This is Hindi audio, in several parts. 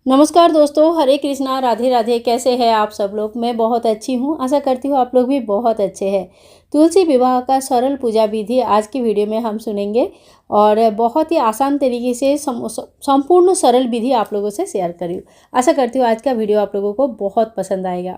नमस्कार दोस्तों, हरे कृष्णा, राधे राधे। कैसे हैं आप सब लोग? मैं बहुत अच्छी हूँ। आशा करती हूँ आप लोग भी बहुत अच्छे हैं। तुलसी विवाह का सरल पूजा विधि आज की वीडियो में हम सुनेंगे और बहुत ही आसान तरीके से संपूर्ण सरल विधि आप लोगों से शेयर करी। आशा करती हूँ आज का वीडियो आप लोगों को बहुत पसंद आएगा।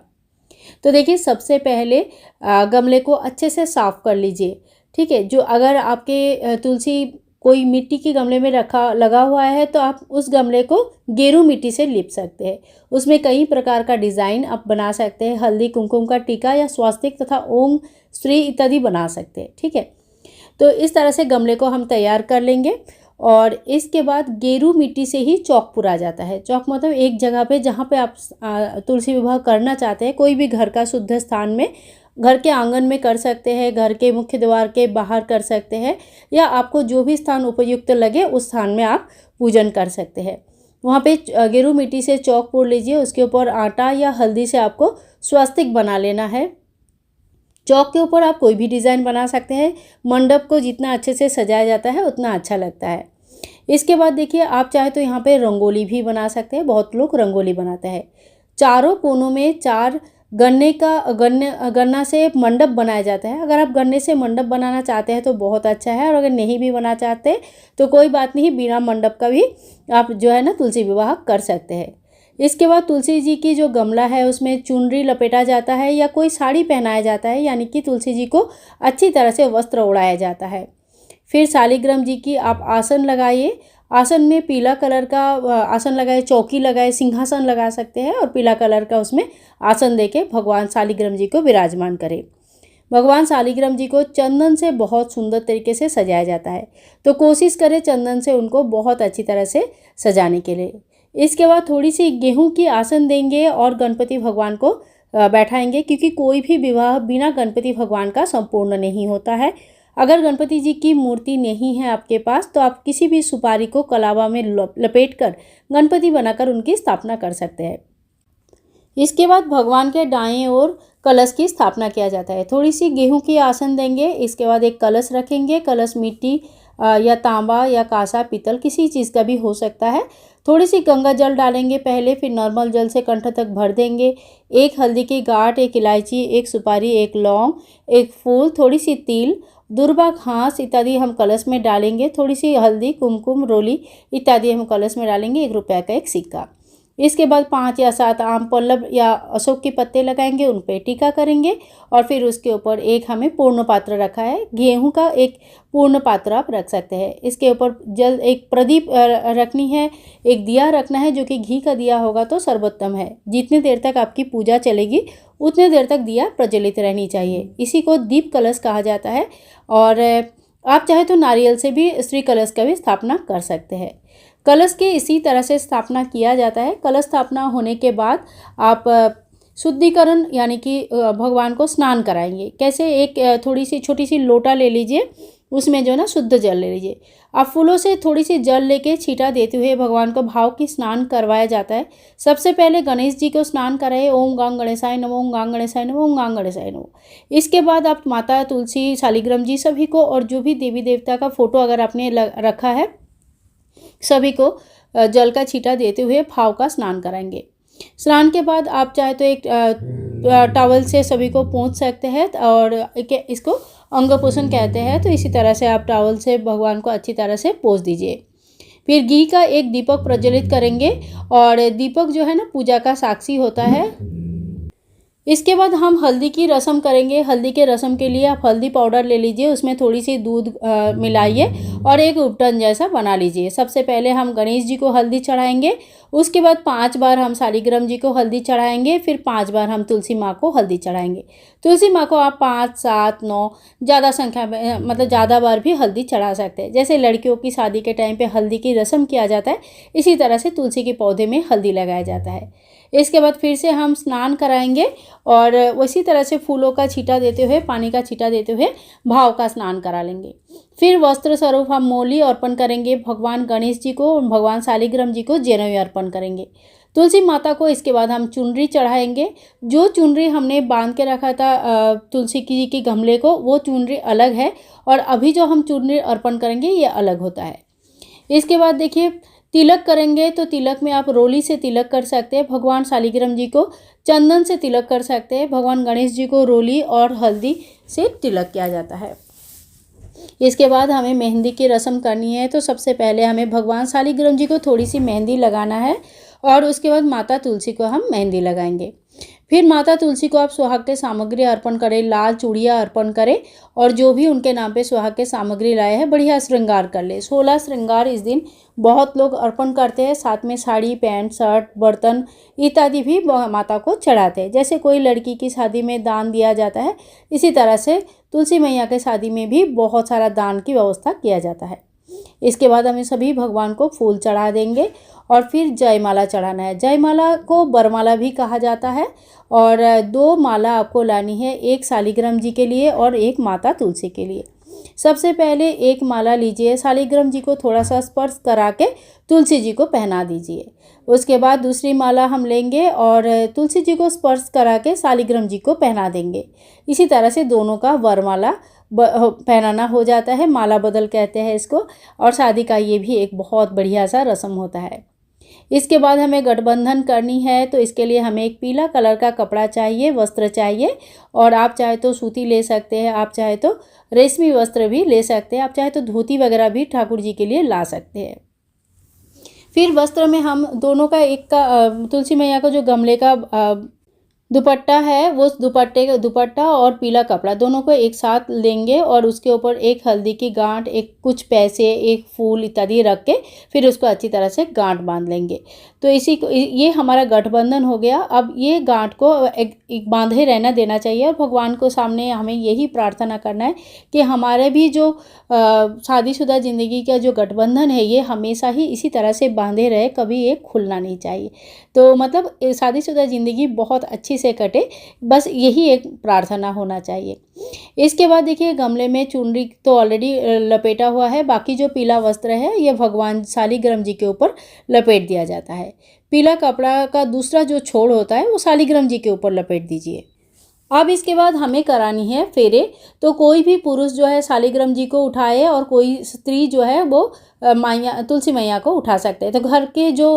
तो देखिए, सबसे पहले गमले को अच्छे से साफ़ कर लीजिए। ठीक है, जो अगर आपके तुलसी कोई मिट्टी के गमले में लगा हुआ है तो आप उस गमले को गेरू मिट्टी से लिप सकते हैं। उसमें कई प्रकार का डिज़ाइन आप बना सकते हैं। हल्दी कुमकुम का टीका या स्वास्तिक तथा ओम श्री इत्यादि बना सकते हैं। ठीक है, तो इस तरह से गमले को हम तैयार कर लेंगे और इसके बाद गेरू मिट्टी से ही चौक पुरा जाता है। चौक मतलब एक जगह पे जहाँ पे आप तुलसी विवाह करना चाहते हैं, कोई भी घर का शुद्ध स्थान में, घर के आंगन में कर सकते हैं, घर के मुख्य द्वार के बाहर कर सकते हैं, या आपको जो भी स्थान उपयुक्त लगे उस स्थान में आप पूजन कर सकते हैं। वहाँ पे गेरू मिट्टी से चौक पुर लीजिए। उसके ऊपर आटा या हल्दी से आपको स्वास्तिक बना लेना है। चौक के ऊपर आप कोई भी डिज़ाइन बना सकते हैं। मंडप को जितना अच्छे से सजाया जाता है उतना अच्छा लगता है। इसके बाद देखिए, आप चाहे तो यहाँ पे रंगोली भी बना सकते हैं। बहुत लोग रंगोली बनाते हैं। चारों कोनों में चार गन्ना से मंडप बनाया जाता है। अगर आप गन्ने से मंडप बनाना चाहते हैं तो बहुत अच्छा है, और अगर नहीं भी बना चाहते तो कोई बात नहीं, बिना मंडप का भी आप जो है ना तुलसी विवाह कर सकते हैं। इसके बाद तुलसी जी की जो गमला है उसमें चुनरी लपेटा जाता है या कोई साड़ी पहनाया जाता है, यानी कि तुलसी जी को अच्छी तरह से वस्त्र ओढ़ाया जाता है। फिर शालिग्राम जी की आप आसन लगाइए। आसन में पीला कलर का आसन लगाए, चौकी लगाए, सिंहासन लगा सकते हैं और पीला कलर का उसमें आसन देके भगवान शालिग्राम जी को विराजमान करें। भगवान शालिग्राम जी को चंदन से बहुत सुंदर तरीके से सजाया जाता है, तो कोशिश करें चंदन से उनको बहुत अच्छी तरह से सजाने के लिए। इसके बाद थोड़ी सी गेहूं की आसन देंगे और गणपति भगवान को बैठाएंगे, क्योंकि कोई भी विवाह बिना गणपति भगवान का संपूर्ण नहीं होता है। अगर गणपति जी की मूर्ति नहीं है आपके पास तो आप किसी भी सुपारी को कलावा में लपेट कर गणपति बनाकर उनकी स्थापना कर सकते हैं। इसके बाद भगवान के दाएं ओर कलश की स्थापना किया जाता है। थोड़ी सी गेहूं की आसन देंगे। इसके बाद एक कलश रखेंगे। कलश मिट्टी या तांबा या कांसा पीतल किसी चीज़ का भी हो सकता है। थोड़ी सी गंगा जल डालेंगे पहले, फिर नॉर्मल जल से कंठ तक भर देंगे। एक हल्दी की गांठ, एक इलायची, एक सुपारी, एक लौंग, एक फूल, थोड़ी सी तिल, दुर्वा घास इत्यादि हम कलश में डालेंगे। थोड़ी सी हल्दी, कुमकुम, रोली इत्यादि हम कलश में डालेंगे। 1 रुपये का एक सिक्का। इसके बाद 5 या 7 आम पल्लव या अशोक के पत्ते लगाएंगे, उन पे टीका करेंगे और फिर उसके ऊपर एक हमें पूर्ण पात्र रखा है, गेहूं का एक पूर्ण पात्र आप रख सकते हैं। इसके ऊपर जल एक प्रदीप रखनी है, एक दिया रखना है जो कि घी का दिया होगा तो सर्वोत्तम है। जितनी देर तक आपकी पूजा चलेगी उतनी देर तक दिया प्रज्वलित रहनी चाहिए। इसी को दीप कलश कहा जाता है। और आप चाहे तो नारियल से भी श्री कलश का भी स्थापना कर सकते हैं। कलश के इसी तरह से स्थापना किया जाता है। कलश स्थापना होने के बाद आप शुद्धिकरण यानी कि भगवान को स्नान कराएंगे। कैसे? एक थोड़ी सी छोटी सी लोटा ले लीजिए, उसमें जो ना शुद्ध जल ले लीजिए। आप फूलों से थोड़ी सी जल लेके छींटा देते हुए भगवान को भाव की स्नान करवाया जाता है। सबसे पहले गणेश जी को स्नान कराए। ओम गांग गणेशाय नमो, ओम गांग गणेशाय नमो, ओम गांग गणेशाय नमो। इसके बाद आप माता तुलसी, शालिग्राम जी सभी को, और जो भी देवी देवता का फोटो अगर आपने रखा है सभी को जल का छींटा देते हुए भाव का स्नान कराएंगे। स्नान के बाद आप चाहे तो एक टॉवल से सभी को पोंछ सकते हैं, और इसको अंगपोषण कहते हैं। तो इसी तरह से आप टॉवल से भगवान को अच्छी तरह से पोंछ दीजिए। फिर घी का एक दीपक प्रज्वलित करेंगे, और दीपक जो है ना पूजा का साक्षी होता है। इसके बाद हम हल्दी की रस्म करेंगे। हल्दी के रस्म के लिए आप हल्दी पाउडर ले लीजिए, उसमें थोड़ी सी दूध मिलाइए और एक उपटन जैसा बना लीजिए। सबसे पहले हम गणेश जी को हल्दी चढ़ाएंगे। उसके बाद 5 बार हम शालिग्राम जी को हल्दी चढ़ाएंगे। फिर 5 बार हम तुलसी माँ को हल्दी चढ़ाएंगे। तुलसी माँ को आप 5, 7, 9 ज़्यादा संख्या में, मतलब ज़्यादा बार भी हल्दी चढ़ा सकते हैं। जैसे लड़कियों की शादी के टाइम पे हल्दी की रस्म किया जाता है, इसी तरह से तुलसी के पौधे में हल्दी लगाया जाता है। इसके बाद फिर से हम स्नान कराएंगे और उसी तरह से फूलों का छींटा देते हुए, पानी का छींटा देते हुए भाव का स्नान करा लेंगे। फिर वस्त्र स्वरूप हम मोली अर्पण करेंगे। भगवान गणेश जी को और भगवान शालिग्राम जी को जनेऊ अर्पण करेंगे। तुलसी माता को इसके बाद हम चुनरी चढ़ाएंगे। जो चुनरी हमने बांध के रखा था तुलसी जी के गमले को, वो चुनरी अलग है, और अभी जो हम चुनरी अर्पण करेंगे ये अलग होता है। इसके बाद देखिए, तिलक करेंगे तो तिलक में आप रोली से तिलक कर सकते हैं। भगवान शालिग्राम जी को चंदन से तिलक कर सकते हैं। भगवान गणेश जी को रोली और हल्दी से तिलक किया जाता है। इसके बाद हमें मेहंदी की रस्म करनी है। तो सबसे पहले हमें भगवान शालिग्राम जी को थोड़ी सी मेहंदी लगाना है और उसके बाद माता तुलसी को हम मेहंदी लगाएंगे। फिर माता तुलसी को आप सुहाग के सामग्री अर्पण करें, लाल चूड़ियाँ अर्पण करें और जो भी उनके नाम पे सुहाग के सामग्री लाए हैं बढ़िया श्रृंगार कर ले। 16 श्रृंगार इस दिन बहुत लोग अर्पण करते हैं। साथ में साड़ी, पैंट, शर्ट, बर्तन इत्यादि भी माता को चढ़ाते हैं। जैसे कोई लड़की की शादी में दान दिया जाता है, इसी तरह से तुलसी मैया के शादी में भी बहुत सारा दान की व्यवस्था किया जाता है। इसके बाद हमें सभी भगवान को फूल चढ़ा देंगे और फिर जयमाला चढ़ाना है। जयमाला को बरमाला भी कहा जाता है और 2 माला आपको लानी है, एक शालिग्राम जी के लिए और एक माता तुलसी के लिए। सबसे पहले एक माला लीजिए, शालिग्राम जी को थोड़ा सा स्पर्श करा के तुलसी जी को पहना दीजिए। उसके बाद दूसरी माला हम लेंगे और तुलसी जी को स्पर्श करा के शालिग्राम जी को पहना देंगे। इसी तरह से दोनों का वरमाला पहनाना हो जाता है। माला बदल कहते हैं इसको। और शादी का ये भी एक बहुत बढ़िया सा रस्म होता है। इसके बाद हमें गठबंधन करनी है। तो इसके लिए हमें एक पीला कलर का कपड़ा चाहिए, वस्त्र चाहिए। और आप चाहे तो सूती ले सकते हैं, आप चाहे तो रेशमी वस्त्र भी ले सकते हैं, आप चाहे तो धोती वगैरह भी ठाकुर जी के लिए ला सकते हैं। फिर वस्त्र में हम दोनों का तुलसी मैया का जो गमले का दुपट्टा है, वो दुपट्टा और पीला कपड़ा दोनों को एक साथ लेंगे और उसके ऊपर एक हल्दी की गांठ, एक कुछ पैसे, एक फूल इत्यादि रख के फिर उसको अच्छी तरह से गांठ बांध लेंगे। तो ये हमारा गठबंधन हो गया। अब ये गांठ को एक बांधे रहना देना चाहिए और भगवान को सामने हमें यही प्रार्थना करना है कि हमारे भी जो शादीशुदा ज़िंदगी का जो गठबंधन है ये हमेशा ही इसी तरह से बांधे रहे, कभी ये खुलना नहीं चाहिए। तो मतलब शादीशुदा ज़िंदगी बहुत अच्छी से कटे, बस यही एक प्रार्थना होना चाहिए। इसके बाद देखिए गमले में चुनरी तो ऑलरेडी लपेटा हुआ है, बाकी जो पीला वस्त्र है ये भगवान शालिग्राम जी के ऊपर लपेट दिया जाता है। पीला कपड़ा का दूसरा जो छोड़ होता है वो शालिग्राम जी के ऊपर लपेट दीजिए। अब इसके बाद हमें करानी है फेरे। तो कोई भी पुरुष जो है शालिग्राम जी को उठाए और कोई स्त्री जो है वो तुलसी मैया को उठा सकते हैं। तो घर के जो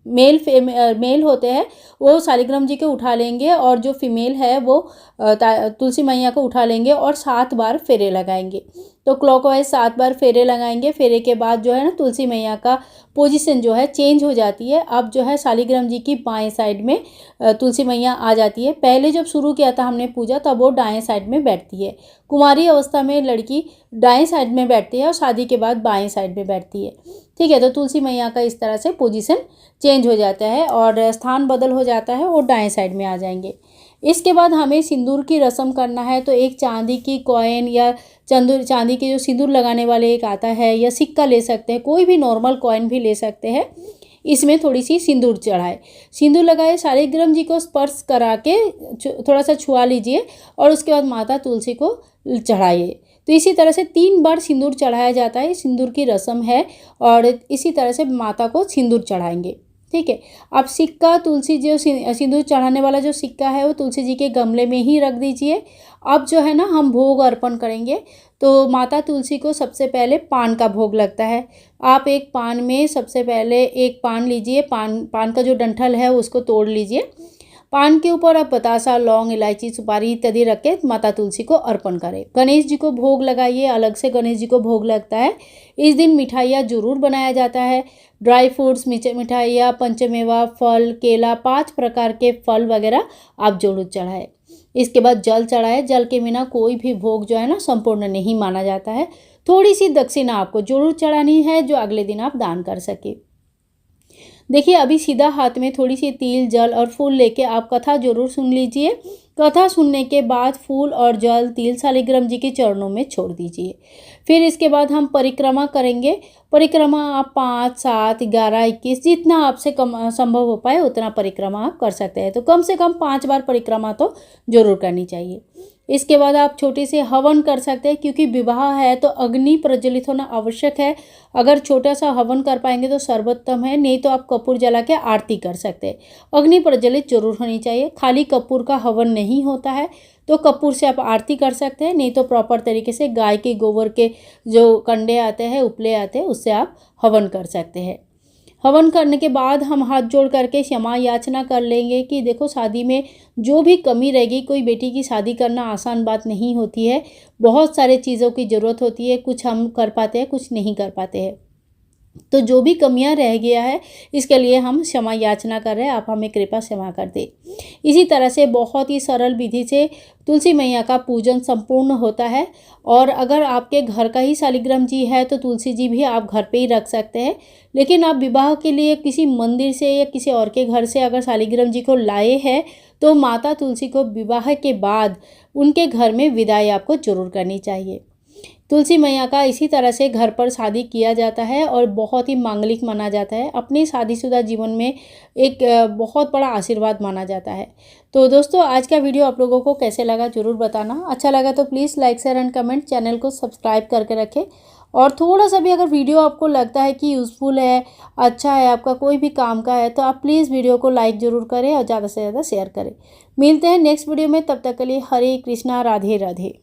मेल होते हैं वो शालिग्राम जी को उठा लेंगे और जो फीमेल है वो तुलसी मैया को उठा लेंगे और 7 बार फेरे लगाएंगे। तो क्लॉकवाइज 7 बार फेरे लगाएंगे। फेरे के बाद जो है ना तुलसी मैया का पोजीशन जो है चेंज हो जाती है। अब जो है शालिग्राम जी की बाएं साइड में तुलसी मैया आ जाती है। पहले जब शुरू किया था हमने पूजा तब वो दाएं साइड में बैठती है। कुंवारी अवस्था में लड़की दाएं साइड में बैठती है और शादी के बाद बाएं साइड में बैठती है। ठीक है, तो तुलसी मैया का इस तरह से पोजीशन चेंज हो जाता है और स्थान बदल हो जाता है और दाएं साइड में आ जाएंगे। इसके बाद हमें सिंदूर की रस्म करना है। तो एक चांदी की कॉइन या चांदी के जो सिंदूर लगाने वाले एक आता है या सिक्का ले सकते हैं, कोई भी नॉर्मल कॉइन भी ले सकते हैं। इसमें थोड़ी सी सिंदूर चढ़ाए, सिंदूर लगाए, शालिग्राम जी को स्पर्श करा के थोड़ा सा छुआ लीजिए और उसके बाद माता तुलसी को चढ़ाइए। तो इसी तरह से 3 बार सिंदूर चढ़ाया जाता है। सिंदूर की रस्म है और इसी तरह से माता को सिंदूर चढ़ाएंगे। ठीक है, अब सिक्का तुलसी जो सिंदूर चढ़ाने वाला जो सिक्का है वो तुलसी जी के गमले में ही रख दीजिए। अब जो है ना हम भोग अर्पण करेंगे। तो माता तुलसी को सबसे पहले पान का भोग लगता है। आप एक पान में सबसे पहले एक पान लीजिए, पान का जो डंठल है उसको तोड़ लीजिए। पान के ऊपर आप बतासा, लौंग, इलायची, सुपारी इत्यादि रख के माता तुलसी को अर्पण करें। गणेश जी को भोग लगाइए, अलग से गणेश जी को भोग लगता है। इस दिन मिठाइयाँ जरूर बनाया जाता है। ड्राई फ्रूट्स, मिठाइयाँ, पंचमेवा, फल, केला, 5 प्रकार के फल वगैरह आप जरूर चढ़ाए। इसके बाद जल चढ़ाए। जल के बिना कोई भी भोग जो है ना संपूर्ण नहीं माना जाता है। थोड़ी सी दक्षिणा आपको जरूर चढ़ानी है जो अगले दिन आप दान कर सके। देखिए अभी सीधा हाथ में थोड़ी सी तिल, जल और फूल लेके आप कथा जरूर सुन लीजिए। कथा सुनने के बाद फूल और जल, तिल शालिग्राम जी के चरणों में छोड़ दीजिए। फिर इसके बाद हम परिक्रमा करेंगे। परिक्रमा आप 5, 7, 11, 21 जितना आपसे कम संभव हो पाए उतना परिक्रमा आप कर सकते हैं। तो कम से कम 5 बार परिक्रमा तो जरूर करनी चाहिए। इसके बाद आप छोटे से हवन कर सकते हैं, क्योंकि विवाह है तो अग्नि प्रज्वलित होना आवश्यक है। अगर छोटा सा हवन कर पाएंगे तो सर्वोत्तम है, नहीं तो आप कपूर जला के आरती कर सकते हैं। अग्नि प्रज्वलित जरूर होनी चाहिए, खाली कपूर का हवन नहीं होता है, तो कपूर से आप आरती कर सकते हैं, नहीं तो प्रॉपर तरीके से गाय के गोबर के जो कंडे आते हैं, उपले आते हैं, उससे आप हवन कर सकते हैं। हवन करने के बाद हम हाथ जोड़ करके क्षमा याचना कर लेंगे कि देखो शादी में जो भी कमी रहेगी, कोई बेटी की शादी करना आसान बात नहीं होती है, बहुत सारे चीज़ों की ज़रूरत होती है, कुछ हम कर पाते हैं, कुछ नहीं कर पाते हैं, तो जो भी कमियां रह गया है इसके लिए हम क्षमा याचना कर रहे हैं, आप हमें कृपा क्षमा कर दे। इसी तरह से बहुत ही सरल विधि से तुलसी मैया का पूजन संपूर्ण होता है। और अगर आपके घर का ही शालिग्राम जी है तो तुलसी जी भी आप घर पे ही रख सकते हैं, लेकिन आप विवाह के लिए किसी मंदिर से या किसी और के घर से अगर शालिग्राम जी को लाए हैं तो माता तुलसी को विवाह के बाद उनके घर में विदाई आपको जरूर करनी चाहिए। तुलसी मैया का इसी तरह से घर पर शादी किया जाता है और बहुत ही मांगलिक माना जाता है, अपने शादीशुदा जीवन में एक बहुत बड़ा आशीर्वाद माना जाता है। तो दोस्तों आज का वीडियो आप लोगों को कैसे लगा ज़रूर बताना, अच्छा लगा तो please like share and comment, channel को सब्सक्राइब करके रखें। और थोड़ा सा भी अगर वीडियो आपको लगता है कि यूज़फुल है, अच्छा है, आपका कोई भी काम का है, तो आप प्लीज़ वीडियो को लाइक ज़रूर करें और ज़्यादा से ज़्यादा शेयर करें। मिलते हैं नेक्स्ट वीडियो में, तब तक के लिए हरे कृष्णा, राधे राधे।